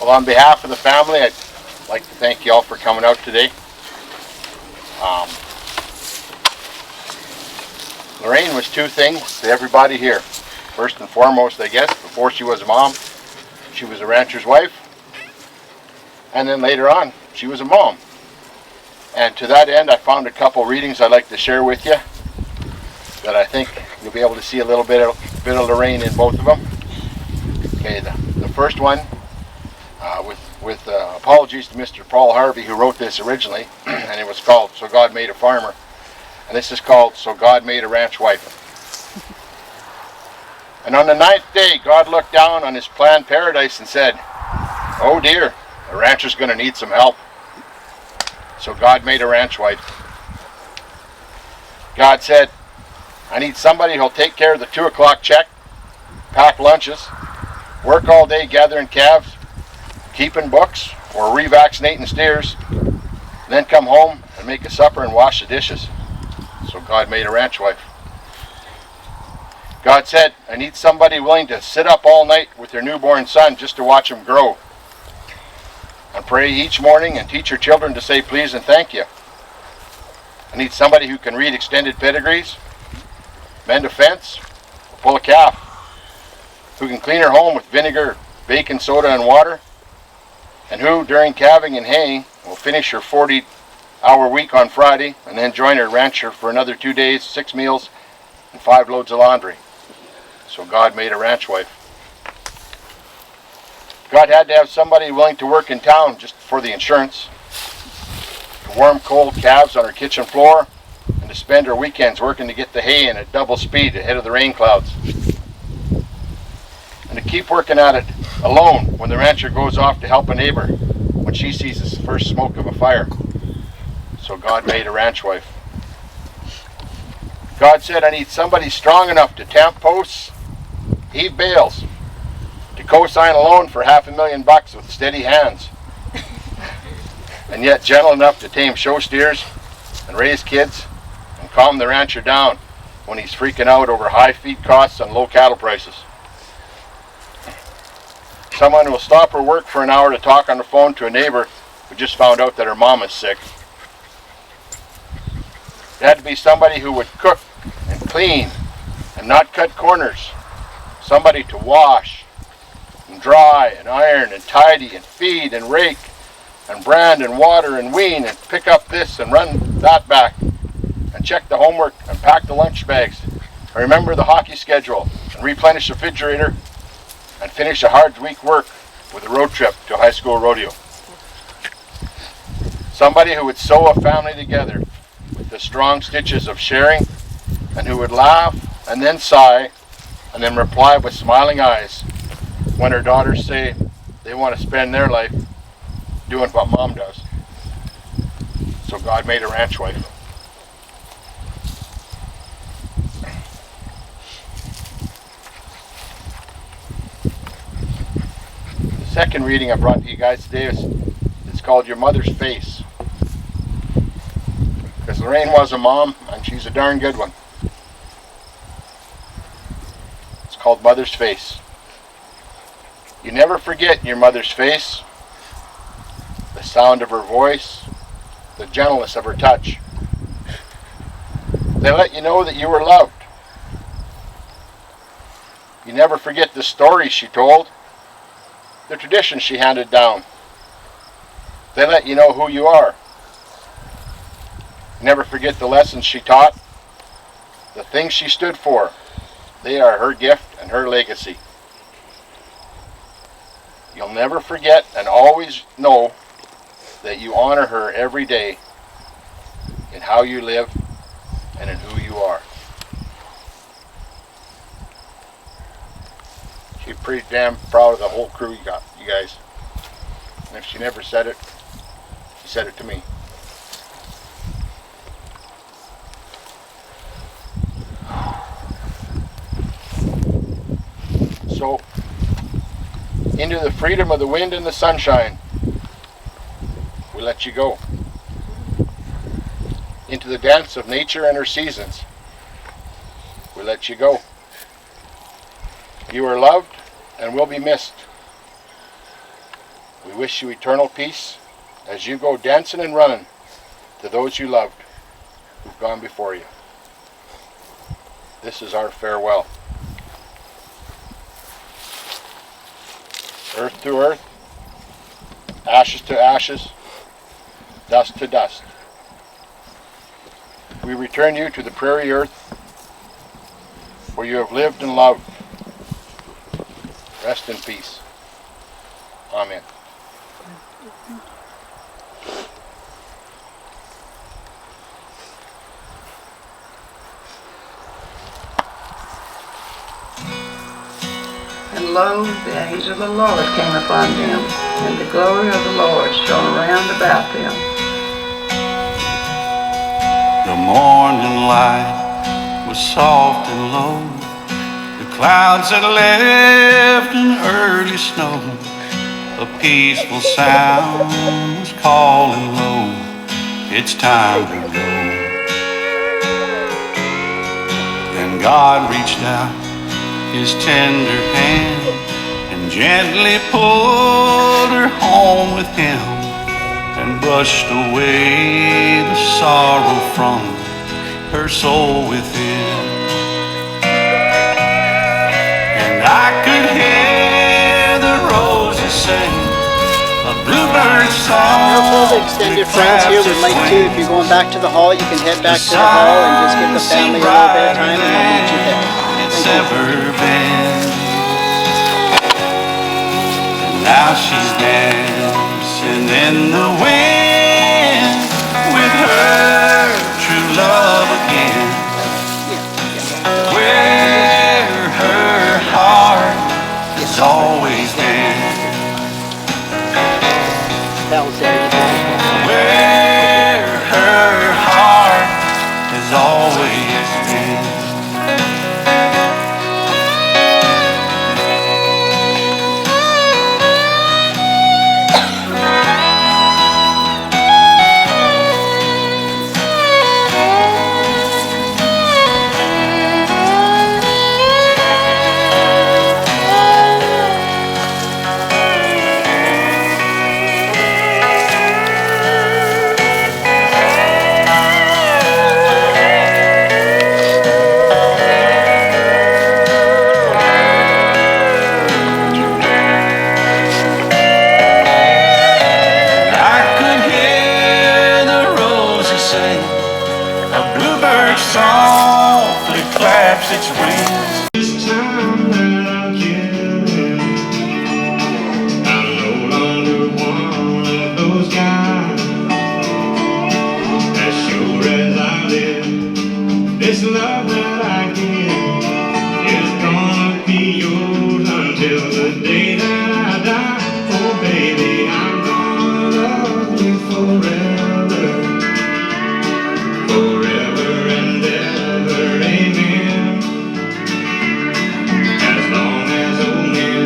Well, on behalf of the family, I'd like to thank you all for coming out today. Lorraine was two things to everybody here. First and foremost, I guess, before she was a mom, she was a rancher's wife. And then later on, she was a mom. And to that end, I found a couple readings I'd like to share with you that I think you'll be able to see a little bit of Lorraine in both of them. Okay, the first one, with apologies to Mr. Paul Harvey, who wrote this originally, and it was called So God Made a Farmer. And this is called So God Made a Ranch Wife. And on the 9th day, God looked down on his planned paradise and said, "Oh dear, the rancher's going to need some help." So God made a ranch wife. God said, "I need somebody who'll take care of the 2 o'clock check, pack lunches, work all day gathering calves, keeping books, or revaccinating steers, and then come home and make a supper and wash the dishes." So God made a ranch wife. God said, "I need somebody willing to sit up all night with their newborn son just to watch him grow, and pray each morning and teach your children to say please and thank you. I need somebody who can read extended pedigrees, mend a fence, or pull a calf, who can clean her home with vinegar, baking soda, and water, and who, during calving and haying, will finish her 40-hour week on Friday and then join her rancher for another 2 days, 6 meals, and 5 loads of laundry." So God made a ranch wife. God had to have somebody willing to work in town just for the insurance, to warm cold calves on her kitchen floor, and to spend her weekends working to get the hay in at double speed ahead of the rain clouds, and to keep working at it alone when the rancher goes off to help a neighbor when she sees the first smoke of a fire. So God made a ranch wife. God said, "I need somebody strong enough to tamp posts, heave bales, to co-sign a loan for $500,000 with steady hands, and yet gentle enough to tame show steers and raise kids and calm the rancher down when he's freaking out over high feed costs and low cattle prices. Someone who will stop her work for an hour to talk on the phone to a neighbor who just found out that her mom is sick. It had to be somebody who would cook and clean and not cut corners. Somebody to wash and dry and iron and tidy and feed and rake and brand and water and wean and pick up this and run that back and check the homework and pack the lunch bags and remember the hockey schedule and replenish the refrigerator and finish a hard week work with a road trip to a high school rodeo. Somebody who would sew a family together with the strong stitches of sharing, and who would laugh and then sigh and then reply with smiling eyes when her daughters say they want to spend their life doing what mom does. So God made a ranch wife. The second reading I brought to you guys today is called Your Mother's Face. Because Lorraine was a mom, and she's a darn good one. It's called Mother's Face. You never forget your mother's face, the sound of her voice, the gentleness of her touch. They let you know that you were loved. You never forget the stories she told, the traditions she handed down. They let you know who you are. You never forget the lessons she taught, the things she stood for. They are her gift and her legacy. You'll never forget and always know that you honor her every day in how you live and in who you are. She's pretty damn proud of the whole crew you guys. And if she never said it, she said it to me. So, into the freedom of the wind and the sunshine, we let you go. Into the dance of nature and her seasons, we let you go. You are loved and will be missed. We wish you eternal peace as you go dancing and running to those you loved who've gone before you. This is our farewell. Earth to earth, ashes to ashes, dust to dust. We return you to the prairie earth where you have lived and loved. Rest in peace. Amen. And lo, the angel of the Lord came upon them, and the glory of the Lord shone round about them. The morning light was soft and low. The clouds had left an early snow. A peaceful sound was calling low. It's time to go. Then God reached out His tender hand and gently pulled her home with Him, and brushed away the sorrow from her soul within. And I could hear the roses sing a bluebird song. All the extended friends here would like to, if you're going back to the hall, you can head back to the hall and just give the family a little bit of time and we'll meet you there. It's ever been. And now she's dancing in the wind with her true love again, where her heart has always been, where her heart has always been. Softly claps its wings. This time that I'm killing, I'm no longer one of those guys. As sure as I live, this love that I give is gonna be yours until the day that I die. Oh baby, I'm gonna love you forever, forever and ever, amen. As long as old men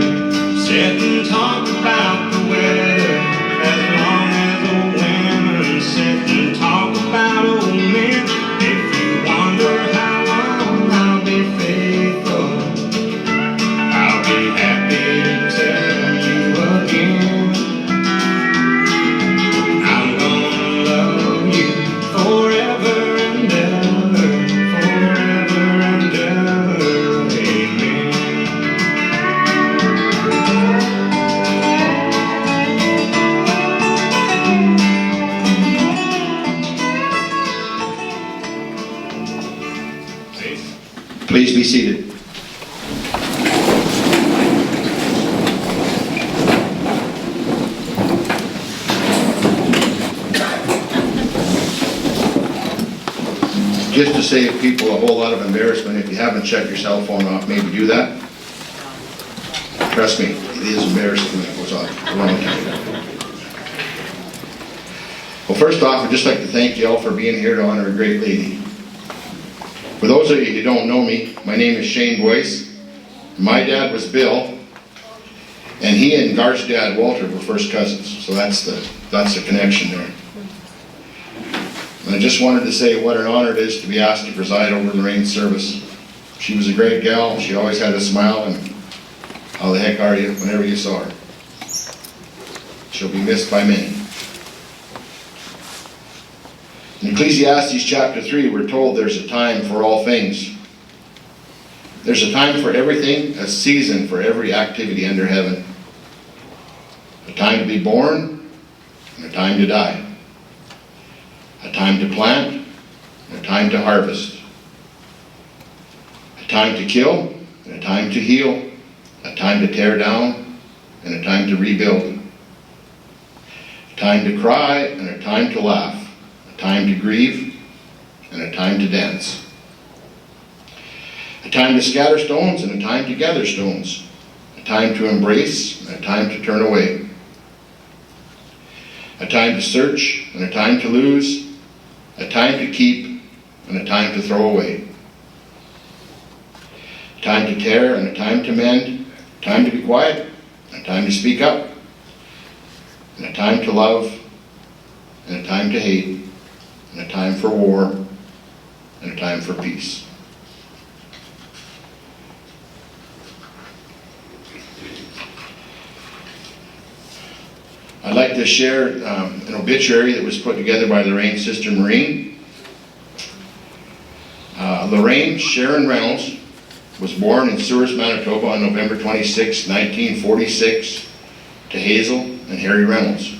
sit and talk about the weather, as long as old women sit and talk about old men, if you wonder how long I'll be faithful, I'll be happy to tell you again. I'm gonna love you forever and ever, forever and ever, amen. Please be seated. Just to save people a whole lot of embarrassment, if you haven't shut your cell phone off, maybe do that. Trust me, it is embarrassing when it goes off at the wrong time. Well, first off, I'd just like to thank you all for being here to honor a great lady. For those of you who don't know me, my name is Shane Boyce. My dad was Bill, and he and Garth's dad, Walter, were first cousins. So that's the connection there. And I just wanted to say what an honor it is to be asked to preside over Lorraine's service. She was a great gal. She always had a smile, and how the heck are you whenever you saw her. she'll be missed by many. In Ecclesiastes chapter 3, we're told there's a time for all things. There's a time for everything, a season for every activity under heaven. A time to be born and a time to die. A time to plant and a time to harvest. A time to kill and a time to heal. A time to tear down and a time to rebuild. A time to cry and a time to laugh. A time to grieve and a time to dance. A time to scatter stones and a time to gather stones. A time to embrace and a time to turn away. A time to search and a time to lose. A time to keep and a time to throw away. A time to tear and a time to mend. A time to be quiet and a time to speak up. And a time to love and a time to hate. And a time for war and a time for peace. I'd like to share an obituary that was put together by Lorraine's sister Maureen. Lorraine Sharon Reynolds was born in Souris, Manitoba on November 26, 1946 to Hazel and Harry Reynolds.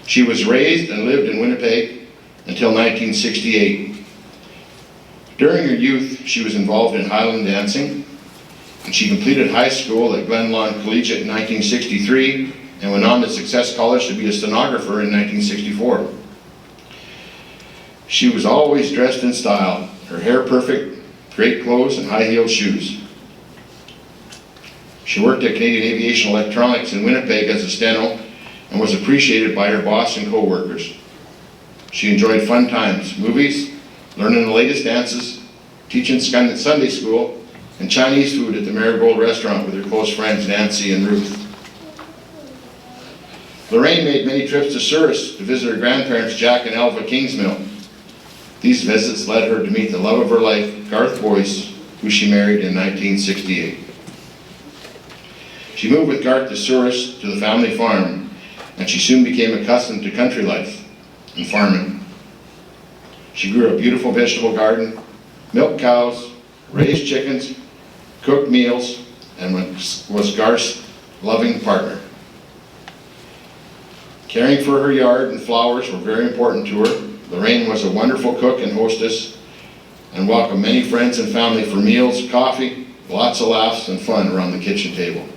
She was raised and lived in Winnipeg until 1968. During her youth, she was involved in Highland dancing, and she completed high school at Glen Lawn Collegiate in 1963 and went on to Success College to be a stenographer in 1964. She was always dressed in style, her hair perfect, great clothes, and high-heeled shoes. She worked at Canadian Aviation Electronics in Winnipeg as a steno and was appreciated by her boss and co-workers. She enjoyed fun times, movies, learning the latest dances, teaching Sunday school, and Chinese food at the Marigold restaurant with her close friends Nancy and Ruth. Lorraine made many trips to Souris to visit her grandparents Jack and Elva Kingsmill. These visits led her to meet the love of her life, Garth Boyce, who she married in 1968. She moved with Garth to Souris to the family farm, and she soon became accustomed to country life and farming. She grew a beautiful vegetable garden, milked cows, raised chickens, cooked meals, and was Garth's loving partner. Caring for her yard and flowers were very important to her. Lorraine was a wonderful cook and hostess and welcomed many friends and family for meals, coffee, lots of laughs and fun around the kitchen table.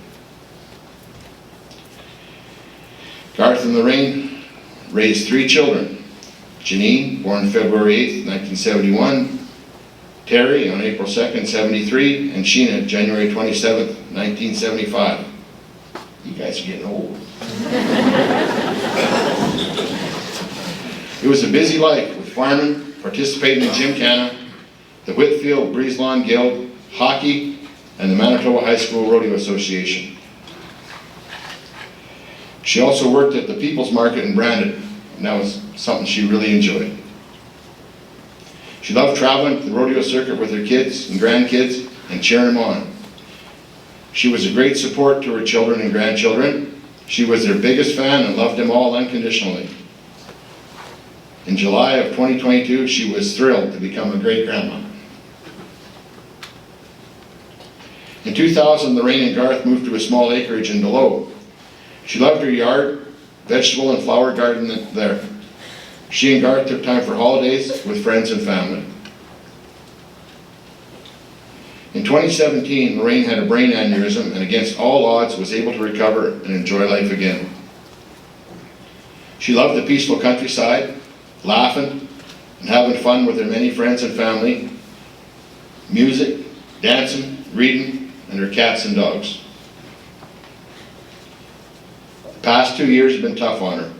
Garth and Lorraine raised 3 children. Janine, born February 8, 1971, Terry on April 2nd, 73, and Sheena, January 27th, 1975. You guys are getting old. It was a busy life with farming, participating in Gymkhana, the Whitfield Breeze Lawn Guild, hockey, and the Manitoba High School Rodeo Association. She also worked at the People's Market in Brandon, and that was something she really enjoyed. She loved traveling the rodeo circuit with her kids and grandkids and cheering them on. She was a great support to her children and grandchildren. She was their biggest fan and loved them all unconditionally. In July of 2022, she was thrilled to become a great-grandma. In 2000, Lorraine and Garth moved to a small acreage in Delow. She loved her yard, vegetable and flower garden there. She and Garth took time for holidays with friends and family. In 2017, Lorraine had a brain aneurysm and against all odds was able to recover and enjoy life again. She loved the peaceful countryside, laughing and having fun with her many friends and family, music, dancing, reading, and her cats and dogs. The past 2 years have been tough on her.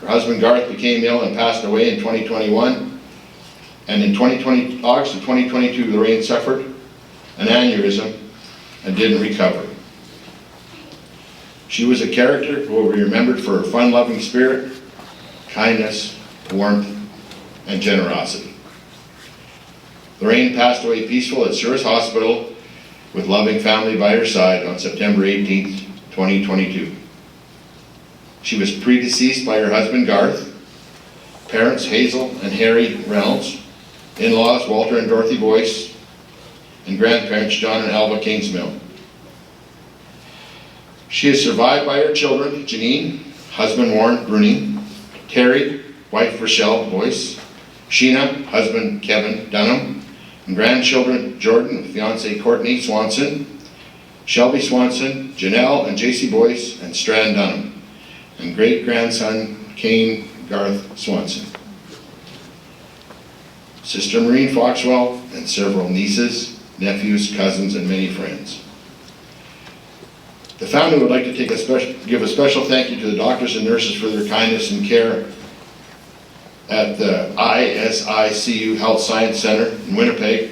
Her husband Garth became ill and passed away in 2021, and in August of 2022, Lorraine suffered an aneurysm and didn't recover. She was a character who will be remembered for her fun-loving spirit, kindness, warmth, and generosity. Lorraine passed away peaceful at Souris Hospital with loving family by her side on September 18th, 2022. She was predeceased by her husband Garth, parents Hazel and Harry Reynolds, in-laws Walter and Dorothy Boyce, and grandparents John and Alva Kingsmill. She is survived by her children, Janine, husband Warren Bruning, Terry, wife Rochelle Boyce, Sheena, husband Kevin Dunham, and grandchildren Jordan and fiancee Courtney Swanson, Shelby Swanson, Janelle and JC Boyce, and Strand Dunham, and great-grandson Kane Garth Swanson. Sister Maureen Foxwell, and several nieces, nephews, cousins, and many friends. The family would like to give a special thank you to the doctors and nurses for their kindness and care at the ISICU Health Science Center in Winnipeg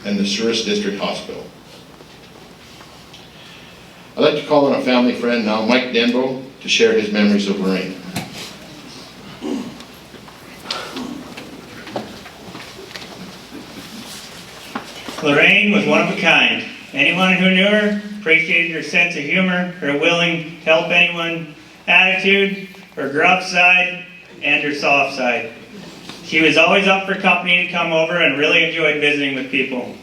and the Souris District Hospital. I'd like to call on a family friend now, Mike Denbo, to share his memories of Lorraine. Lorraine was one of a kind. Anyone who knew her appreciated her sense of humor, her willing to help anyone attitude, her gruff side, and her soft side. She was always up for company to come over and really enjoyed visiting with people.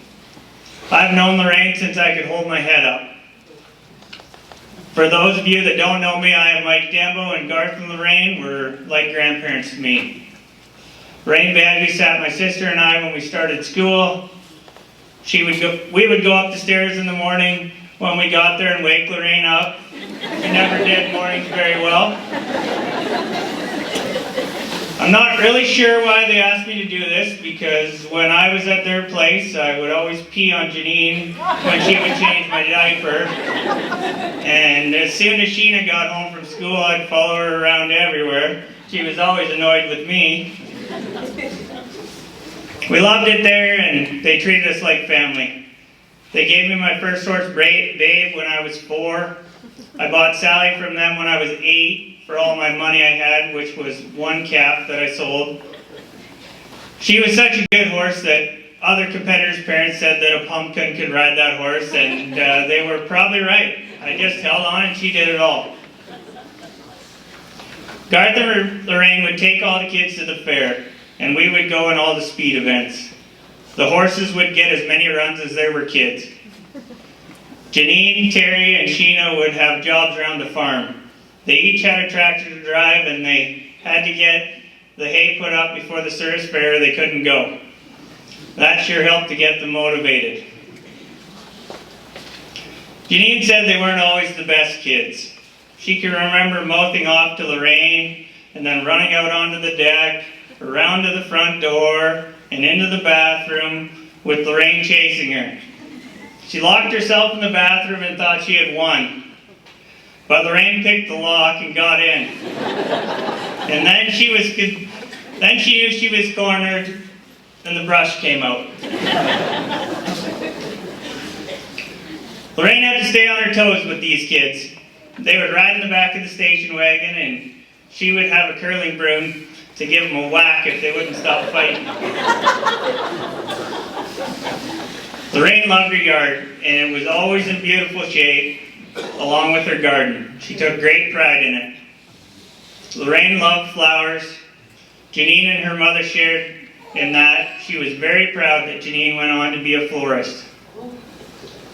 I've known Lorraine since I could hold my head up. For those of you that don't know me, I am Mike Dembo, and Garth and Lorraine were like grandparents to me. Lorraine babysat my sister and I when we started school. We would go up the stairs in the morning when we got there and wake Lorraine up. She never did mornings very well. I'm not really sure why they asked me to do this, because when I was at their place, I would always pee on Janine when she would change my diaper. And as soon as Sheena got home from school, I'd follow her around everywhere. She was always annoyed with me. We loved it there, and they treated us like family. They gave me my first horse, Babe, when I was 4. I bought Sally from them when I was 8 for all my money I had, which was one calf that I sold. She was such a good horse that other competitors' parents said that a pumpkin could ride that horse, and they were probably right. I just held on and she did it all. Garth and Lorraine would take all the kids to the fair, and we would go in all the speed events. The horses would get as many runs as there were kids. Janine, Terry, and Sheena would have jobs around the farm. They each had a tractor to drive, and they had to get the hay put up before the Souris Fair or they couldn't go. That sure helped to get them motivated. Janine said they weren't always the best kids. She could remember mouthing off to Lorraine and then running out onto the deck, around to the front door, and into the bathroom with Lorraine chasing her. She locked herself in the bathroom and thought she had won. But Lorraine picked the lock and got in. And then she knew she was cornered, and the brush came out. Lorraine had to stay on her toes with these kids. They would ride in the back of the station wagon, and she would have a curling broom to give them a whack if they wouldn't stop fighting. Lorraine loved her yard, and it was always in beautiful shape, along with her garden. She took great pride in it. Lorraine loved flowers. Janine and her mother shared in that. She was very proud that Janine went on to be a florist.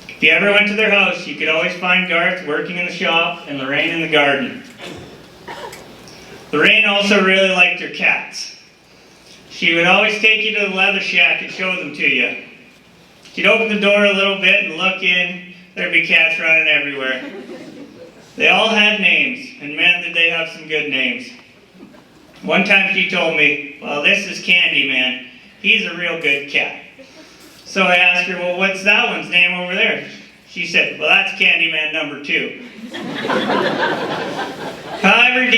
If you ever went to their house, you could always find Garth working in the shop and Lorraine in the garden. Lorraine also really liked her cats. She would always take you to the leather shack and show them to you. She'd open the door a little bit and look in. There'd be cats running everywhere. They all had names, and man, did they have some good names. One time she told me, "Well, this is Candyman. He's a real good cat." So I asked her, "Well, what's that one's name over there?" She said, "Well, that's Candyman number 2. However,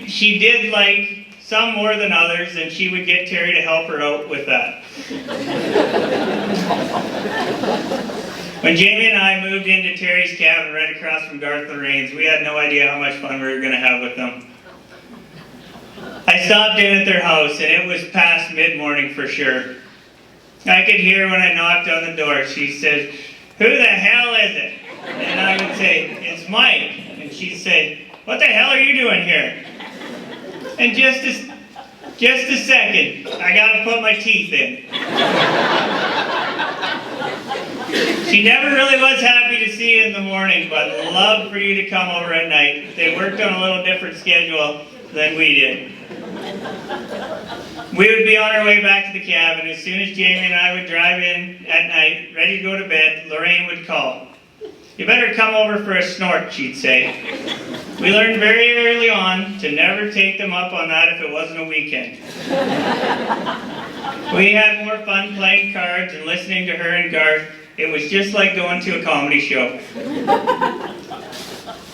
she did like some more than others, and she would get Terry to help her out with that. When Jamie and I moved into Terry's cabin right across from Garth and Lorraine's, we had no idea how much fun we were going to have with them. I stopped in at their house, and it was past mid-morning for sure. I could hear when I knocked on the door. She said, "Who the hell is it?" And I would say, "It's Mike." And she said, "What the hell are you doing here?" And just a second, I gotta put my teeth in. She never really was happy to see you in the morning, but loved for you to come over at night. They worked on a little different schedule than we did. We would be on our way back to the cabin. As soon as Jamie and I would drive in at night, ready to go to bed, Lorraine would call. "You better come over for a snort," she'd say. We learned very early on to never take them up on that if it wasn't a weekend. We had more fun playing cards and listening to her and Garth. It was just like going to a comedy show.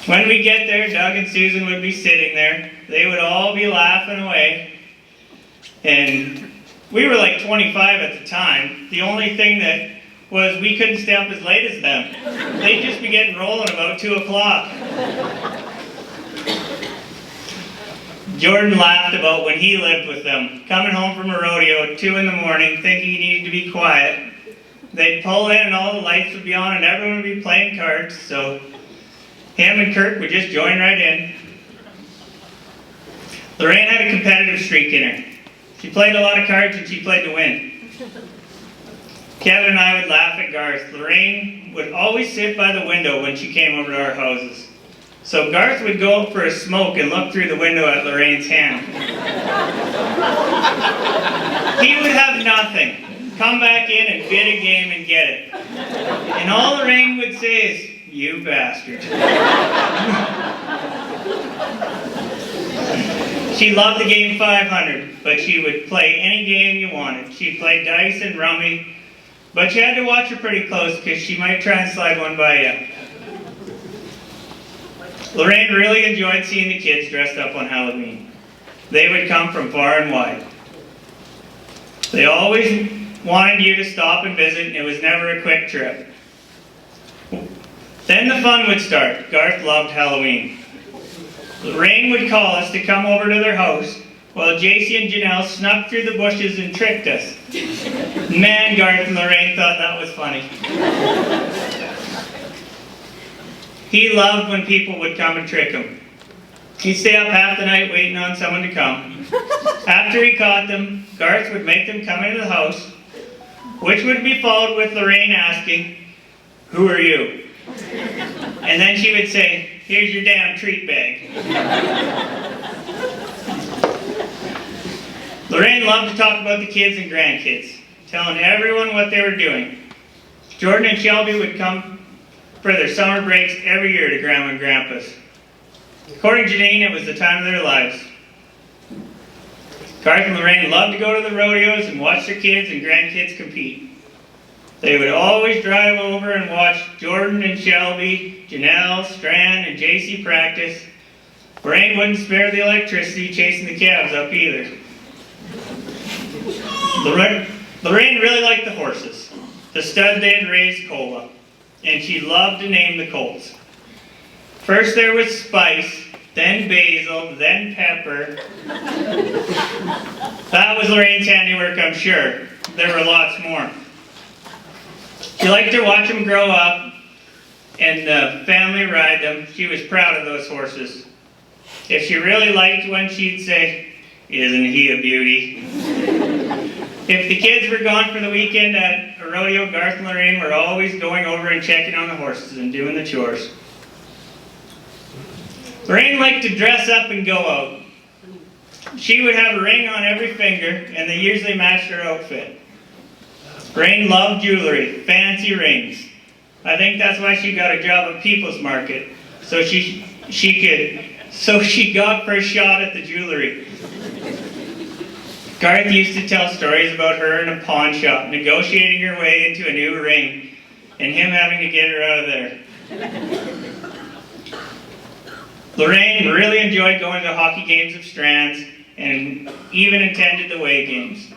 When we get there, Doug and Susan would be sitting there. They would all be laughing away. And we were like 25 at the time. The only thing that was we couldn't stay up as late as them. They'd just be getting rolling about 2 o'clock. Jordan laughed about when he lived with them, coming home from a rodeo at 2 in the morning, thinking he needed to be quiet. They'd pull in and all the lights would be on and everyone would be playing cards, so him and Kirk would just join right in. Lorraine had a competitive streak in her. She played a lot of cards and she played to win. Kevin and I would laugh at Garth. Lorraine would always sit by the window when she came over to our houses. So Garth would go up for a smoke and look through the window at Lorraine's hand. He would have nothing. Come back in and bid a game and get it. And all Lorraine would say is, "You bastard." She loved the game 500, but she would play any game you wanted. She played dice and rummy, but you had to watch her pretty close because she might try and slide one by you. Lorraine really enjoyed seeing the kids dressed up on Halloween. They would come from far and wide. They always wanted you to stop and visit, and it was never a quick trip. Then the fun would start. Garth loved Halloween. Lorraine would call us to come over to their house, while JC and Janelle snuck through the bushes and tricked us. Man, Garth and Lorraine thought that was funny. He loved when people would come and trick him. He'd stay up half the night waiting on someone to come. After he caught them, Garth would make them come into the house, which would be followed with Lorraine asking, "Who are you?" And then she would say, "Here's your damn treat bag." Lorraine loved to talk about the kids and grandkids, telling everyone what they were doing. Jordan and Shelby would come for their summer breaks every year to Grandma and Grandpa's. According to Janine, it was the time of their lives. Garth and Lorraine loved to go to the rodeos and watch their kids and grandkids compete. They would always drive over and watch Jordan and Shelby, Janelle, Strand, and JC practice. Lorraine wouldn't spare the electricity chasing the calves up either. Lorraine really liked the horses, the stud they had raised Cola, and she loved to name the colts. First there was Spice, then Basil, then Pepper. That was Lorraine's handiwork, I'm sure. There were lots more. She liked to watch them grow up and the family ride them. She was proud of those horses. If she really liked one, she'd say, "Isn't he a beauty?" If the kids were gone for the weekend at a rodeo, Garth and Lorraine were always going over and checking on the horses and doing the chores. Lorraine liked to dress up and go out. She would have a ring on every finger, and they usually matched her outfit. Lorraine loved jewelry, fancy rings. I think that's why she got a job at People's Market, so she got first shot at the jewelry. Garth used to tell stories about her in a pawn shop, negotiating her way into a new ring, and him having to get her out of there. Lorraine really enjoyed going to hockey games of Strands, and even attended the away games.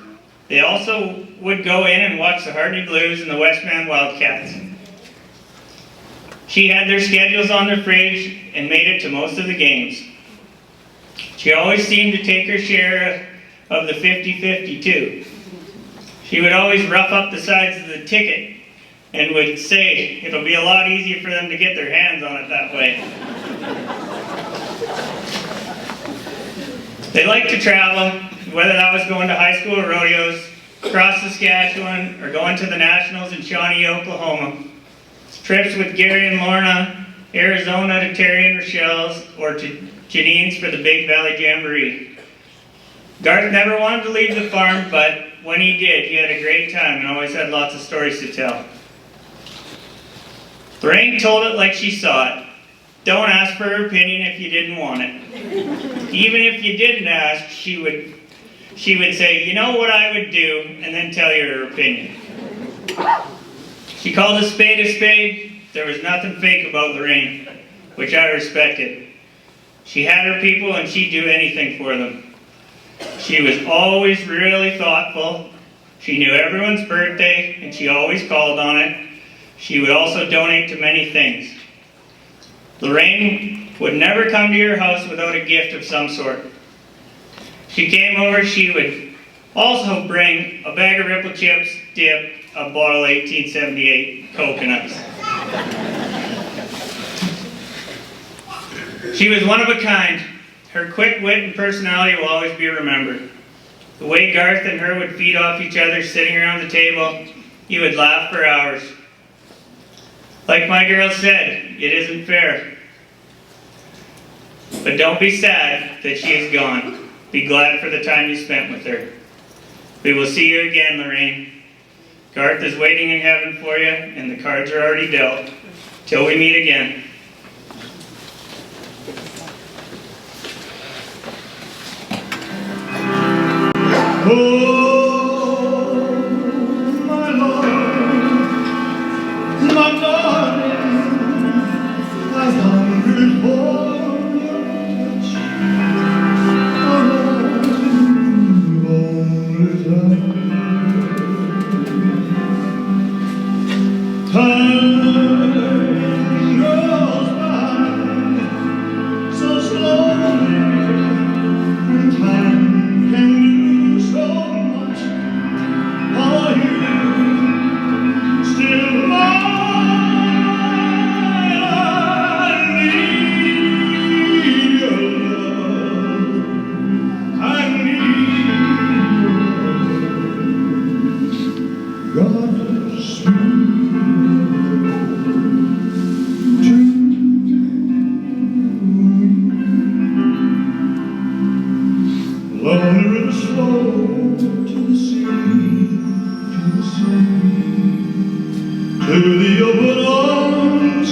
They also would go in and watch the Hartney Blues and the Westman Wildcats. She had their schedules on the fridge and made it to most of the games. She always seemed to take her share of the 50-50 too. She would always rough up the sides of the ticket and would say it'll be a lot easier for them to get their hands on it that way. They liked to travel, whether that was going to high school or rodeos, across Saskatchewan, or going to the Nationals in Shawnee, Oklahoma. Trips with Gary and Lorna, Arizona to Terry and Rochelle's, or to Janine's for the Big Valley Jamboree. Garth never wanted to leave the farm, but when he did, he had a great time and always had lots of stories to tell. Lorraine told it like she saw it. Don't ask for her opinion if you didn't want it. Even if you didn't ask, she would say, you know what I would do, and then tell you her opinion. She called a spade a spade. There was nothing fake about Lorraine, which I respected. She had her people and she'd do anything for them. She was always really thoughtful. She knew everyone's birthday and she always called on it. She would also donate to many things. Lorraine would never come to your house without a gift of some sort. She came over, she would also bring a bag of Ripple chips, dip, a bottle of 1878 coconuts. She was one of a kind. Her quick wit and personality will always be remembered. The way Garth and her would feed off each other sitting around the table, you would laugh for hours. Like my girl said, it isn't fair. But don't be sad that she is gone. Be glad for the time you spent with her. We will see you again, Lorraine. Garth is waiting in heaven for you, and the cards are already dealt. Till we meet again. Oh, my Lord, my darling, I've hungered for your touch. A lonely time. Time goes by so slowly, and time can do so much for you. Still, I need your love. I need your love. God, sweet. Lonely river slow to the sea, to the open arms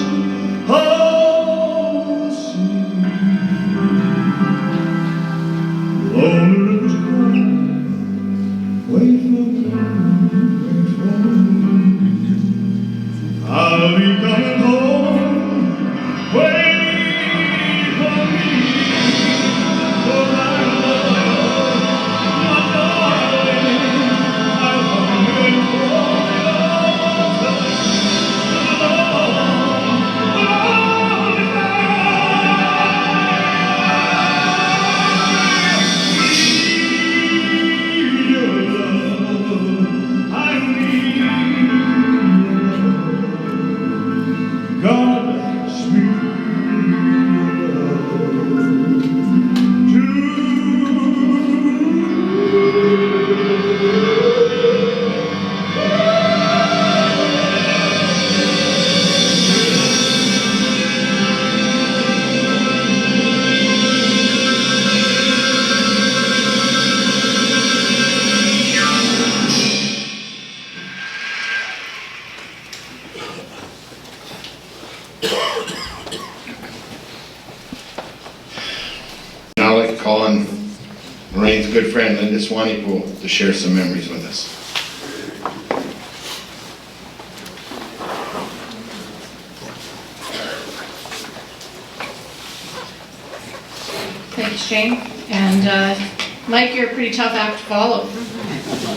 of the sea. Lonely rivers cry, wait for me, wait for me. I'll be coming home, wait for me. For I love my darling, I've hungered for your touch. Need your love, I need your love. God, sweet Now I'd like to call on Lorraine's good friend Linda Swanepoel to share some memories with us. Thanks, Shane. And Mike, you're a pretty tough act to follow.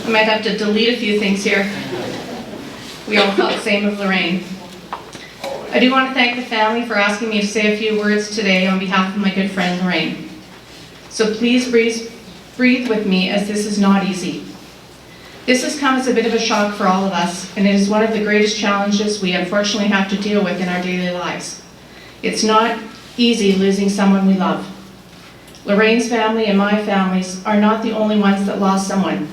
I might have to delete a few things here. We all felt the same of Lorraine. I do want to thank the family for asking me to say a few words today on behalf of my good friend Lorraine. So please breathe with me, as this is not easy. This has come as a bit of a shock for all of us, and it is one of the greatest challenges we unfortunately have to deal with in our daily lives. It's not easy losing someone we love. Lorraine's family and my families are not the only ones that lost someone.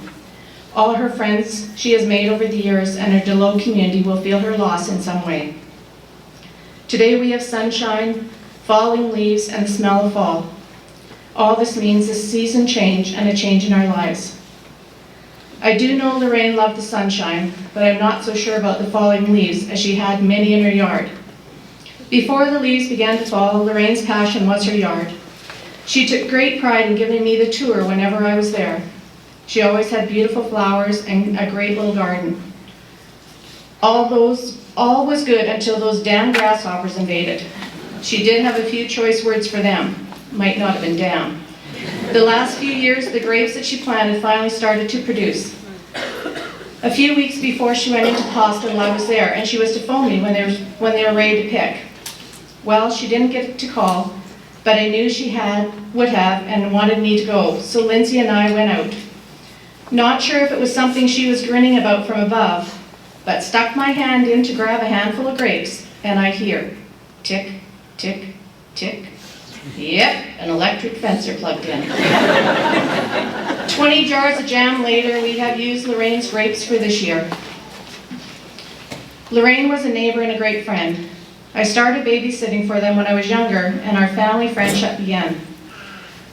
All her friends she has made over the years and her Delow community will feel her loss in some way. Today we have sunshine, falling leaves, and the smell of fall. All this means a season change and a change in our lives. I do know Lorraine loved the sunshine, but I'm not so sure about the falling leaves, as she had many in her yard. Before the leaves began to fall, Lorraine's passion was her yard. She took great pride in giving me the tour whenever I was there. She always had beautiful flowers and a great little garden. All was good until those damn grasshoppers invaded. She did have a few choice words for them. Might not have been damn. The last few years, the grapes that she planted finally started to produce. A few weeks before she went into hospital, I was there, and she was to phone me when they were ready to pick. Well, she didn't get to call, but I knew she would have and wanted me to go, so Lindsay and I went out. Not sure if it was something she was grinning about from above, but stuck my hand in to grab a handful of grapes, and I hear tick, tick, tick. Yep, an electric fencer plugged in. 20 jars of jam later, we have used Lorraine's grapes for this year. Lorraine was a neighbor and a great friend. I started babysitting for them when I was younger, and our family friendship began.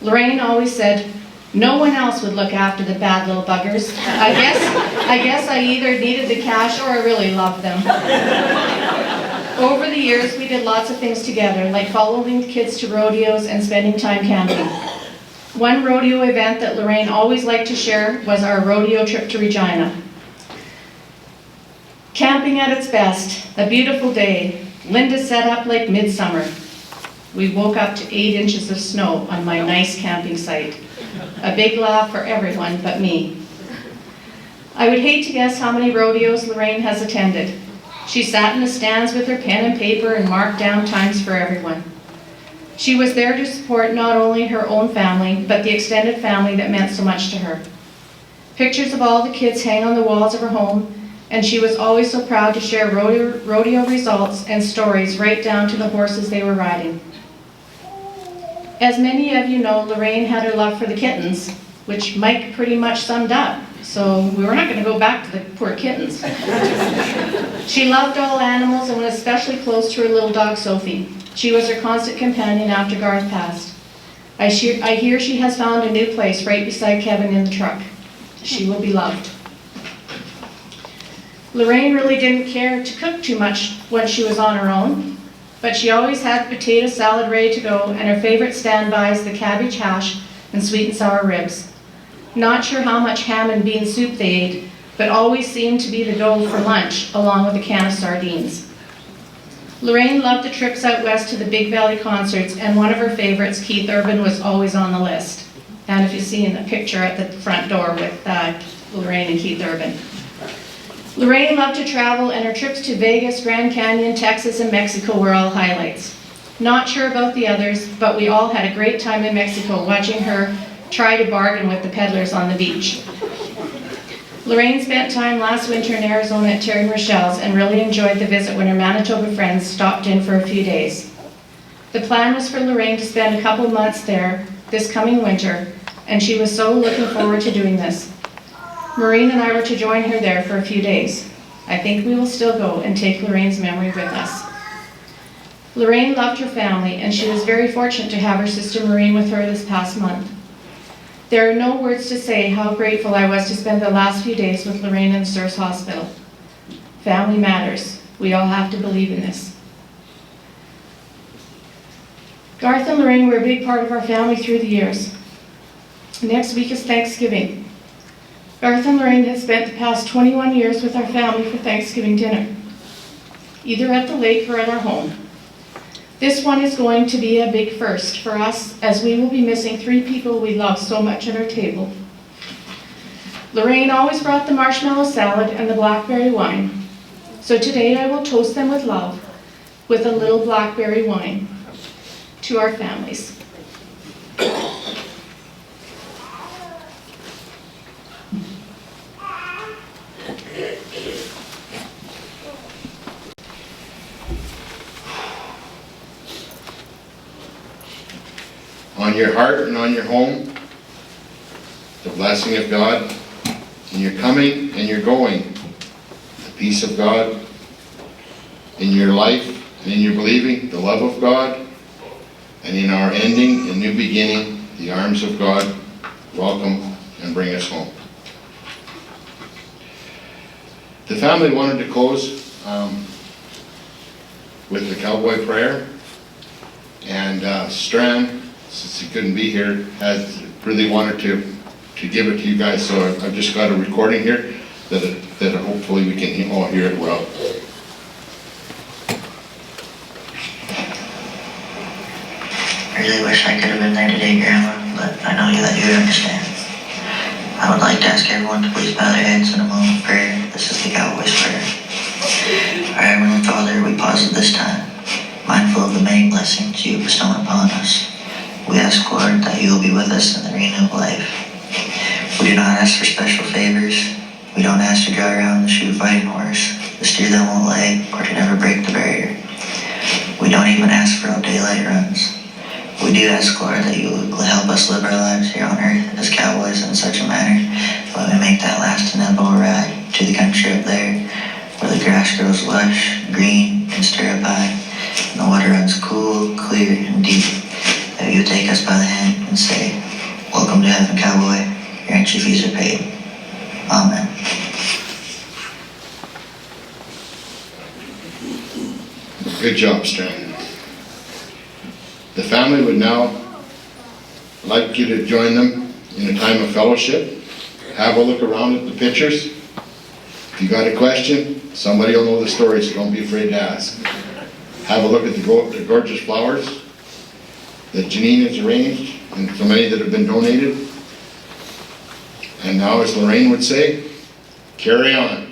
Lorraine always said, no one else would look after the bad little buggers. I guess I either needed the cash or I really loved them. Over the years, we did lots of things together, like following the kids to rodeos and spending time camping. One rodeo event that Lorraine always liked to share was our rodeo trip to Regina. Camping at its best, a beautiful day. Linda set up like midsummer. We woke up to 8 inches of snow on my nice camping site. A big laugh for everyone but me. I would hate to guess how many rodeos Lorraine has attended. She sat in the stands with her pen and paper and marked down times for everyone. She was there to support not only her own family, but the extended family that meant so much to her. Pictures of all the kids hang on the walls of her home, and she was always so proud to share rodeo results and stories right down to the horses they were riding. As many of you know, Lorraine had her love for the kittens, which Mike pretty much summed up. So we were not going to go back to the poor kittens. She loved all animals and was especially close to her little dog, Sophie. She was her constant companion after Garth passed. I hear she has found a new place right beside Kevin in the truck. She will be loved. Lorraine really didn't care to cook too much when she was on her own, but she always had potato salad ready to go, and her favorite standbys, the cabbage hash and sweet and sour ribs. Not sure how much ham and bean soup they ate, but always seemed to be the go for lunch, along with a can of sardines. Lorraine loved the trips out west to the Big Valley concerts, and one of her favorites, Keith Urban, was always on the list. And if you see in the picture at the front door with Lorraine and Keith Urban. Lorraine loved to travel, and her trips to Vegas, Grand Canyon, Texas, and Mexico were all highlights. Not sure about the others, but we all had a great time in Mexico watching her try to bargain with the peddlers on the beach. Lorraine spent time last winter in Arizona at Terry Rochelle's and really enjoyed the visit when her Manitoba friends stopped in for a few days. The plan was for Lorraine to spend a couple months there this coming winter, and she was so looking forward to doing this. Maureen and I were to join her there for a few days. I think we will still go and take Lorraine's memory with us. Lorraine loved her family, and she was very fortunate to have her sister Maureen with her this past month. There are no words to say how grateful I was to spend the last few days with Lorraine in the Sturs Hospital. Family matters. We all have to believe in this. Garth and Lorraine were a big part of our family through the years. Next week is Thanksgiving. Garth and Lorraine have spent the past 21 years with our family for Thanksgiving dinner, either at the lake or at our home. This one is going to be a big first for us, as we will be missing 3 people we love so much at our table. Lorraine always brought the marshmallow salad and the blackberry wine. So today I will toast them with love, with a little blackberry wine, to our families. on your heart and on your home, the blessing of God, in your coming and your going, the peace of God, in your life and in your believing, the love of God, and in our ending and new beginning, the arms of God welcome and bring us home. The family wanted to close with the cowboy prayer, and Strand, since he couldn't be here, had really wanted to give it to you guys, so I've just got a recording here that hopefully we can all hear it well. I really wish I could have been there today, Grandma, but I know that you would understand. I would like to ask everyone to please bow their heads in a moment of prayer. This is the Cowboys' prayer. Our Heavenly Father, we pause at this time, mindful of the many blessings you bestow upon us. We ask, Lord, that you will be with us in the arena of life. We do not ask for special favors. We don't ask to drive around the shoe fighting horse, the steer that won't lay, or to never break the barrier. We don't even ask for all daylight runs. We do ask, Lord, that you will help us live our lives here on earth as cowboys in such a manner that we make that last inevitable ride to the country up there, where the grass grows lush, green, and stirrup high, and the water runs cool, clear, and deep, that you take us by the hand and say, "Welcome to heaven, cowboy. Your entry fees are paid." Amen. Good job, Strand. The family would now like you to join them in a time of fellowship. Have a look around at the pictures. If you got a question, somebody will know the story, so don't be afraid to ask. Have a look at the gorgeous flowers that Janine has arranged, and so many that have been donated. And now, as Lorraine would say, carry on.